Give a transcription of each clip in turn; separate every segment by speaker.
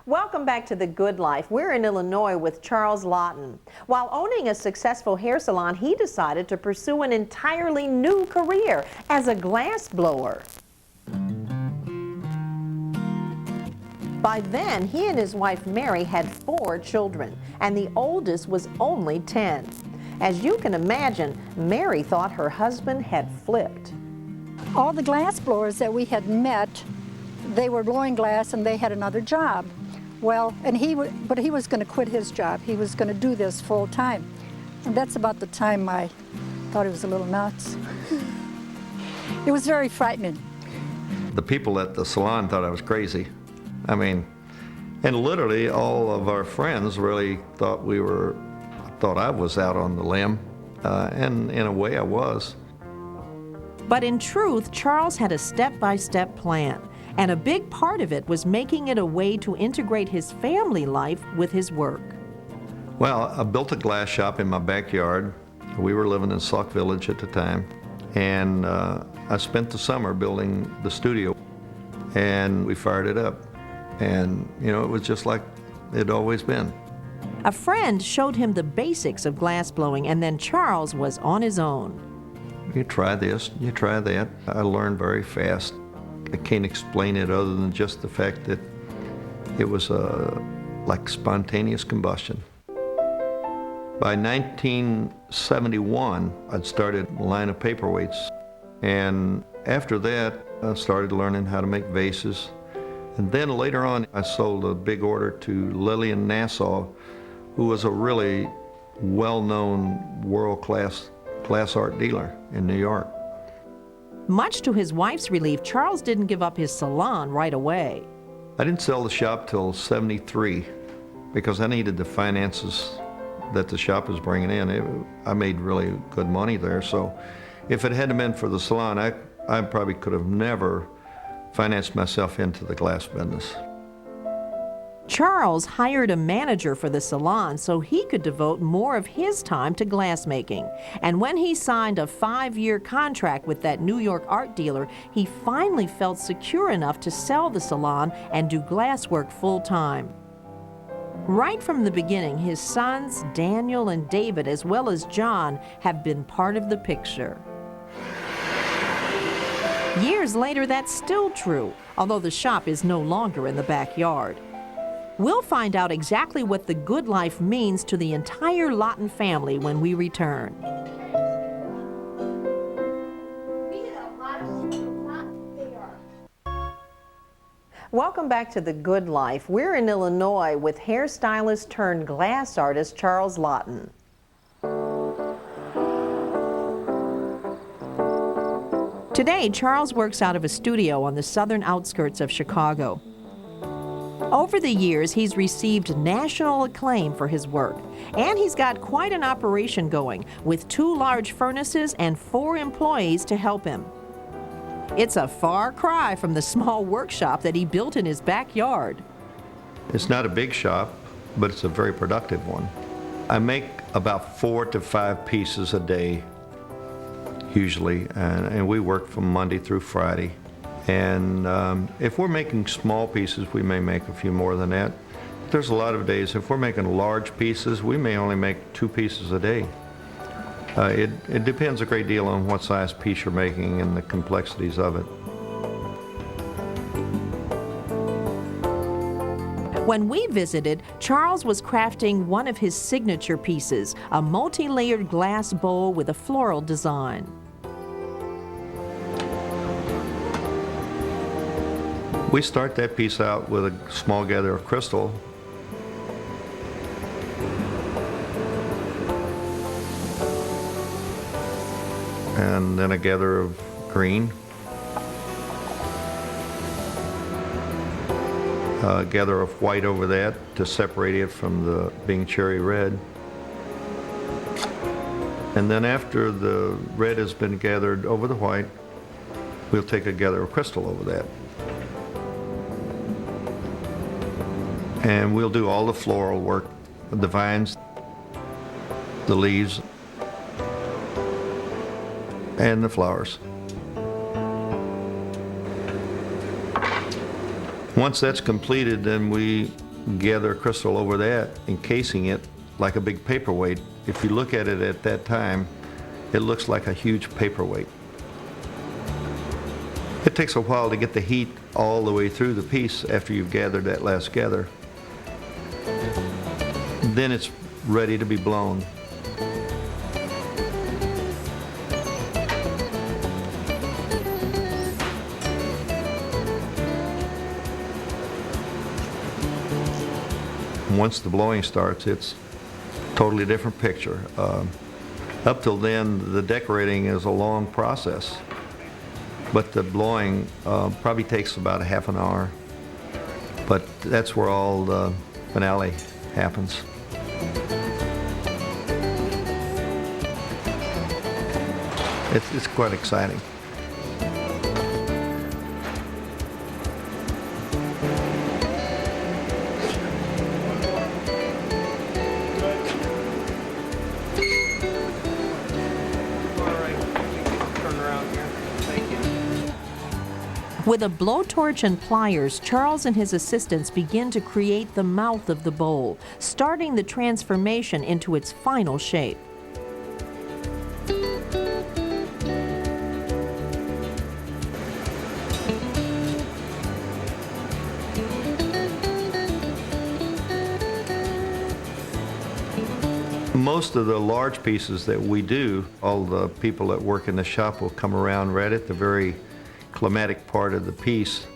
Speaker 1: Welcome back to The Good Life. We're in Illinois with Charles Lawton. While owning a successful hair salon, he decided to pursue an entirely new career as a glass blower. By then, he and his wife Mary had 4 children, and the oldest was only 10. As you can imagine, Mary thought her husband had flipped.
Speaker 2: All the glass blowers that we had met, they were blowing glass and they had another job. Well, but he was going to quit his job. He was going to do this full time. And that's about the time I thought he was a little nuts. It was very frightening.
Speaker 3: The people at the salon thought I was crazy. I mean, and literally all of our friends really thought I was out on the limb. And in a way I was.
Speaker 1: But in truth, Charles had a step-by-step plan. And a big part of it was making it a way to integrate his family life with his work.
Speaker 3: Well, I built a glass shop in my backyard. We were living in Sauk Village at the time. And I spent the summer building the studio. And we fired it up. And, you know, it was just like it'd always been.
Speaker 1: A friend showed him the basics of glass blowing, and then Charles was on his own.
Speaker 3: You try this, you try that. I learned very fast. I can't explain it other than just the fact that it was like spontaneous combustion. By 1971, I'd started a line of paperweights. And after that, I started learning how to make vases. And then later on, I sold a big order to Lillian Nassau, who was a really well-known world-class glass art dealer in New York.
Speaker 1: Much to his wife's relief, Charles didn't give up his salon right away.
Speaker 3: I didn't sell the shop till '73 because I needed the finances that the shop was bringing in. I made really good money there, so if it hadn't been for the salon, I probably could have never financed myself into the glass business.
Speaker 1: Charles hired a manager for the salon so he could devote more of his time to glassmaking. And when he signed a 5-year contract with that New York art dealer, he finally felt secure enough to sell the salon and do glasswork full-time. Right from the beginning, his sons, Daniel and David, as well as John, have been part of the picture. Years later, that's still true, although the shop is no longer in the backyard. We'll find out exactly what the good life means to the entire Lawton family when we return. Welcome back to The Good Life. We're in Illinois with hairstylist turned glass artist Charles Lawton. Today, Charles works out of a studio on the southern outskirts of Chicago. Over the years, he's received national acclaim for his work, and he's got quite an operation going with 2 large furnaces and 4 employees to help him. It's a far cry from the small workshop that he built in his backyard.
Speaker 3: It's not a big shop, but it's a very productive one. I make about 4 to 5 pieces a day, usually, and we work from Monday through Friday. And if we're making small pieces, we may make a few more than that. There's a lot of days, if we're making large pieces, we may only make 2 pieces a day. It depends a great deal on what size piece you're making and the complexities of it.
Speaker 1: When we visited, Charles was crafting one of his signature pieces, a multi-layered glass bowl with a floral design.
Speaker 3: We start that piece out with a small gather of crystal. And then a gather of green. A gather of white over that to separate it from the being cherry red. And then after the red has been gathered over the white, we'll take a gather of crystal over that. And we'll do all the floral work, the vines, the leaves, and the flowers. Once that's completed, then we gather crystal over that, encasing it like a big paperweight. If you look at it at that time, it looks like a huge paperweight. It takes a while to get the heat all the way through the piece after you've gathered that last gather. Then it's ready to be blown. Once the blowing starts, it's a totally different picture. Up till then, the decorating is a long process, but the blowing probably takes about a half an hour. But that's where all the finale happens. It's quite exciting.
Speaker 1: With a blowtorch and pliers, Charles and his assistants begin to create the mouth of the bowl, starting the transformation into its final shape.
Speaker 3: Most of the large pieces that we do, all the people that work in the shop will come around right at the very climatic part of the piece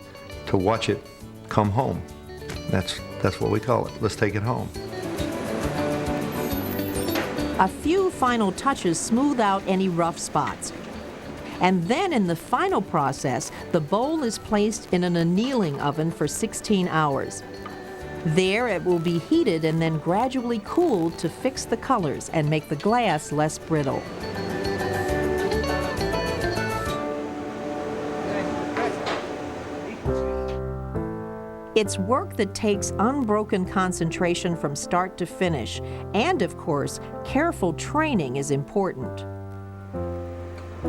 Speaker 3: to watch it come home. That's what we call it. Let's take it home.
Speaker 1: A few final touches smooth out any rough spots. And then in the final process, the bowl is placed in an annealing oven for 16 hours. There it will be heated and then gradually cooled to fix the colors and make the glass less brittle. It's work that takes unbroken concentration from start to finish, and of course, careful training is important.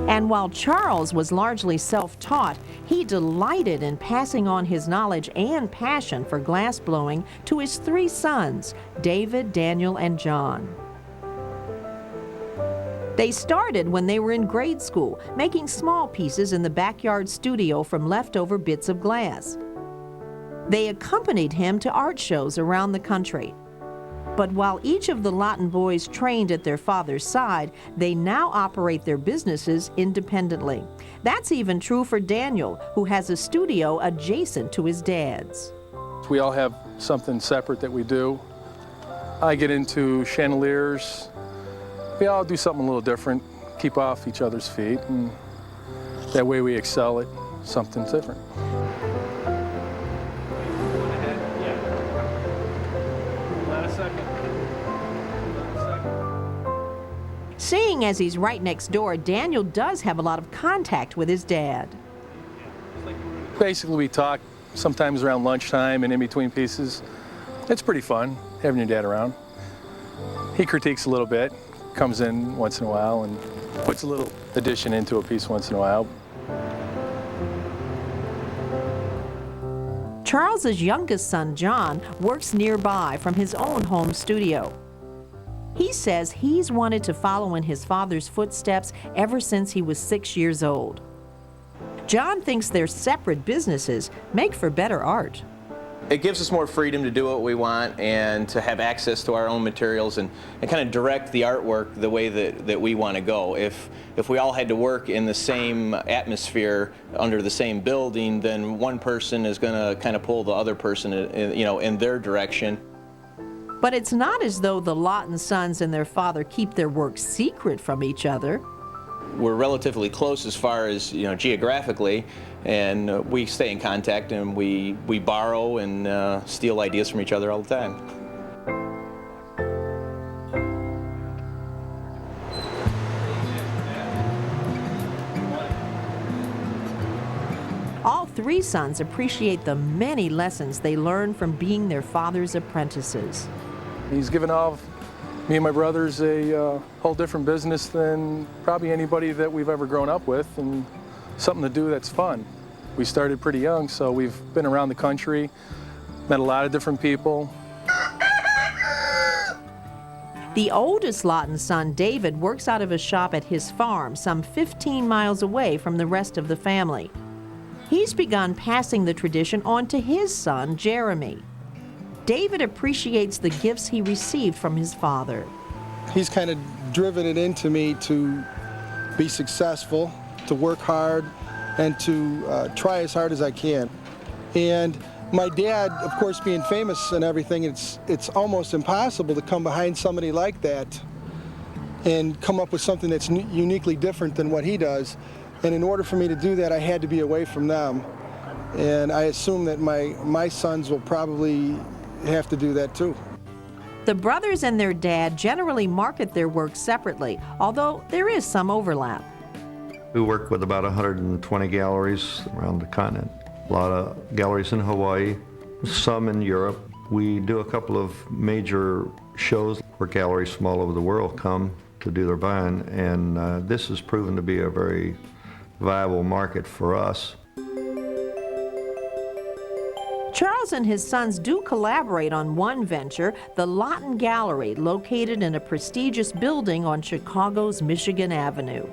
Speaker 1: And while Charles was largely self-taught, he delighted in passing on his knowledge and passion for glass blowing to his 3 sons, David, Daniel, and John. They started when they were in grade school, making small pieces in the backyard studio from leftover bits of glass. They accompanied him to art shows around the country. But while each of the Lawton boys trained at their father's side, they now operate their businesses independently. That's even true for Daniel, who has a studio adjacent to his dad's.
Speaker 4: We all have something separate that we do. I get into chandeliers. We all do something a little different, keep off each other's feet, and that way we excel at something different.
Speaker 1: Seeing as he's right next door, Daniel does have a lot of contact with his dad.
Speaker 4: Basically, we talk sometimes around lunchtime and in between pieces. It's pretty fun having your dad around. He critiques a little bit, comes in once in a while and puts a little addition into a piece once in a while.
Speaker 1: Charles's youngest son, John, works nearby from his own home studio. He says he's wanted to follow in his father's footsteps ever since he was 6 years old. John thinks their separate businesses make for better art.
Speaker 5: It gives us more freedom to do what we want and to have access to our own materials and kind of direct the artwork the way that we want to go. If we all had to work in the same atmosphere under the same building, then one person is going to kind of pull the other person in their direction.
Speaker 1: But it's not as though the Lawton sons and their father keep their work secret from each other.
Speaker 5: We're relatively close as far as geographically, and we stay in contact and we borrow and steal ideas from each other all the time.
Speaker 1: All 3 sons appreciate the many lessons they learn from being their father's apprentices.
Speaker 4: He's given all me and my brothers a whole different business than probably anybody that we've ever grown up with, and something to do that's fun. We started pretty young, so we've been around the country. Met a lot of different people.
Speaker 1: The oldest Lawton son, David, works out of a shop at his farm, some 15 miles away from the rest of the family. He's begun passing the tradition on to his son, Jeremy. David appreciates the gifts he received from his father.
Speaker 6: He's kind of driven it into me to be successful, to work hard, and to try as hard as I can. And my dad, of course, being famous and everything, it's almost impossible to come behind somebody like that and come up with something that's uniquely different than what he does. And in order for me to do that, I had to be away from them. And I assume that my sons will probably have to do that too.
Speaker 1: The brothers and their dad generally market their work separately, although there is some overlap.
Speaker 3: We work with about 120 galleries around the continent. A lot of galleries in Hawaii, some in Europe. We do a couple of major shows where galleries from all over the world come to do their buying, and this has proven to be a very viable market for us.
Speaker 1: Charles and his sons do collaborate on one venture, the Lawton Gallery, located in a prestigious building on Chicago's Michigan Avenue.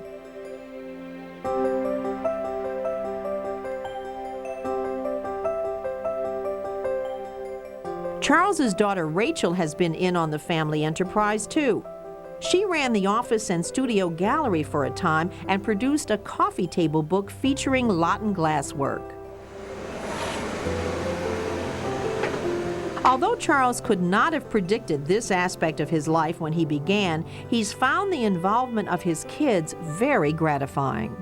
Speaker 1: Charles's daughter Rachel has been in on the family enterprise too. She ran the office and studio gallery for a time and produced a coffee table book featuring Lawton glasswork. Although Charles could not have predicted this aspect of his life when he began, he's found the involvement of his kids very gratifying.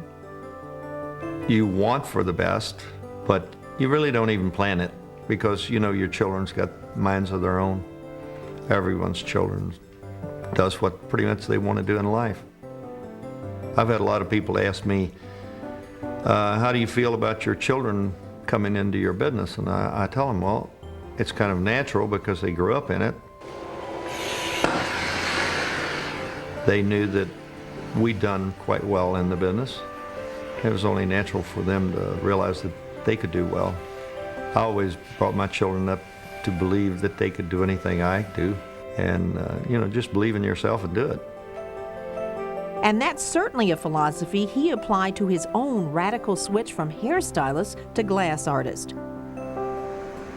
Speaker 3: You want for the best, but you really don't even plan it because you know your children's got minds of their own. Everyone's children does what pretty much they want to do in life. I've had a lot of people ask me, how do you feel about your children coming into your business? And I tell them, well, it's kind of natural because they grew up in it. They knew that we'd done quite well in the business. It was only natural for them to realize that they could do well. I always brought my children up to believe that they could do anything I do. And, you know, just believe in yourself and do it.
Speaker 1: And that's certainly a philosophy he applied to his own radical switch from hairstylist to glass artist.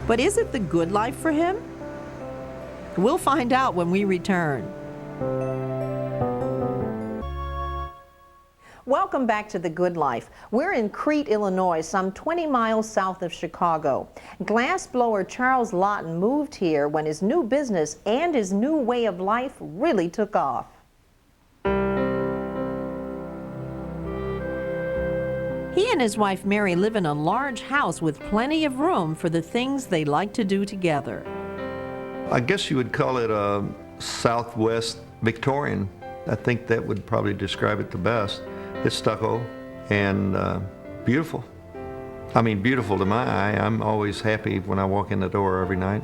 Speaker 1: But is it the good life for him? We'll find out when we return. Welcome back to The Good Life. We're in Crete, Illinois, some 20 miles south of Chicago. Glassblower Charles Lawton moved here when his new business and his new way of life really took off. He and his wife Mary live in a large house with plenty of room for the things they like to do together.
Speaker 3: I guess you would call it a Southwest Victorian. I think that would probably describe it the best. It's stucco and beautiful. I mean, beautiful to my eye. I'm always happy when I walk in the door every night.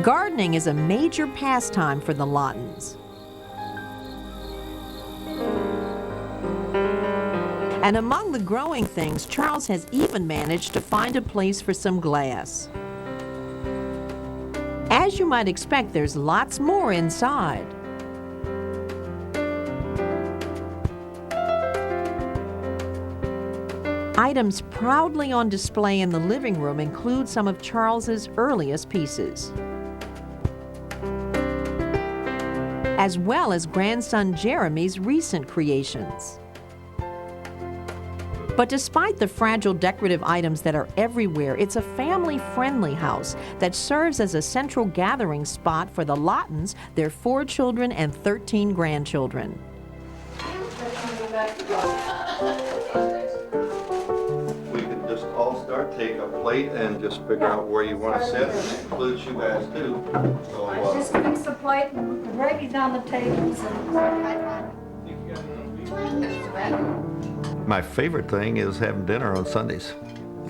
Speaker 1: Gardening is a major pastime for the Lawtons. And among the growing things, Charles has even managed to find a place for some glass. As you might expect, there's lots more inside. Items proudly on display in the living room include some of Charles's earliest pieces, as well as grandson Jeremy's recent creations. But despite the fragile decorative items that are everywhere, it's a family-friendly house that serves as a central gathering spot for the Lawtons, their 4 children and 13 grandchildren.
Speaker 3: We can just all start, take a plate, and just figure out where you want to sit. It includes you guys too. So,
Speaker 2: Just fix the plate and the gravy's on the tables.
Speaker 3: my favorite thing is having dinner on Sundays.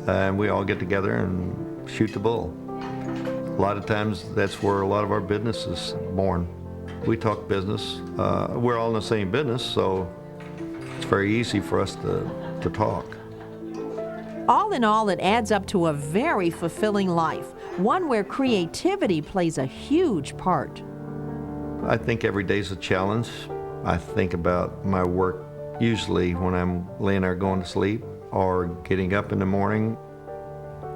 Speaker 3: And we all get together and shoot the bull. A lot of times that's where a lot of our business is born. We talk business. We're all in the same business, so it's very easy for us to talk.
Speaker 1: All in all, it adds up to a very fulfilling life, one where creativity plays a huge part.
Speaker 3: I think every day's a challenge. I think about my work usually when I'm laying there going to sleep or getting up in the morning.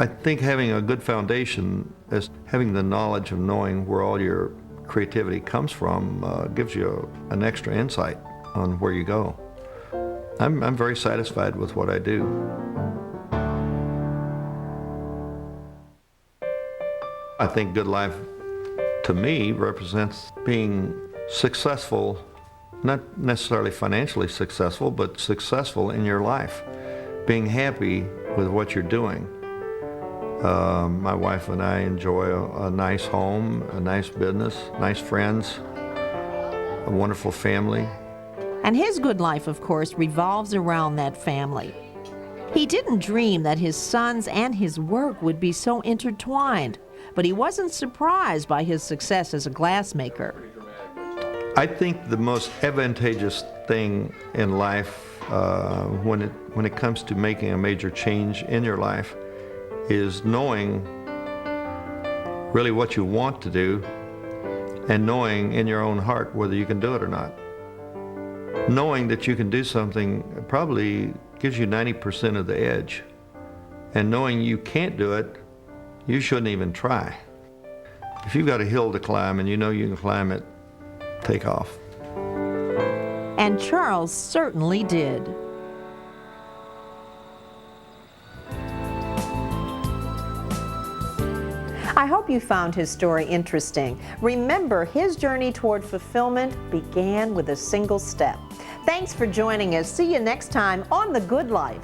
Speaker 3: I think having a good foundation is having the knowledge of knowing where all your creativity comes from gives you an extra insight on where you go. I'm very satisfied with what I do. I think good life to me represents being successful, not necessarily financially successful, but successful in your life, being happy with what you're doing. My wife and I enjoy a nice home, a nice business, nice friends, a wonderful family.
Speaker 1: And his good life, of course, revolves around that family. He didn't dream that his sons and his work would be so intertwined, but he wasn't surprised by his success as a glassmaker.
Speaker 3: I think the most advantageous thing in life when it comes to making a major change in your life is knowing really what you want to do and knowing in your own heart whether you can do it or not. Knowing that you can do something probably gives you 90% of the edge. And knowing you can't do it, you shouldn't even try. If you've got a hill to climb and you know you can climb it, take off.
Speaker 1: And Charles certainly did. I hope you found his story interesting. Remember, his journey toward fulfillment began with a single step. Thanks for joining us. See you next time on The Good Life.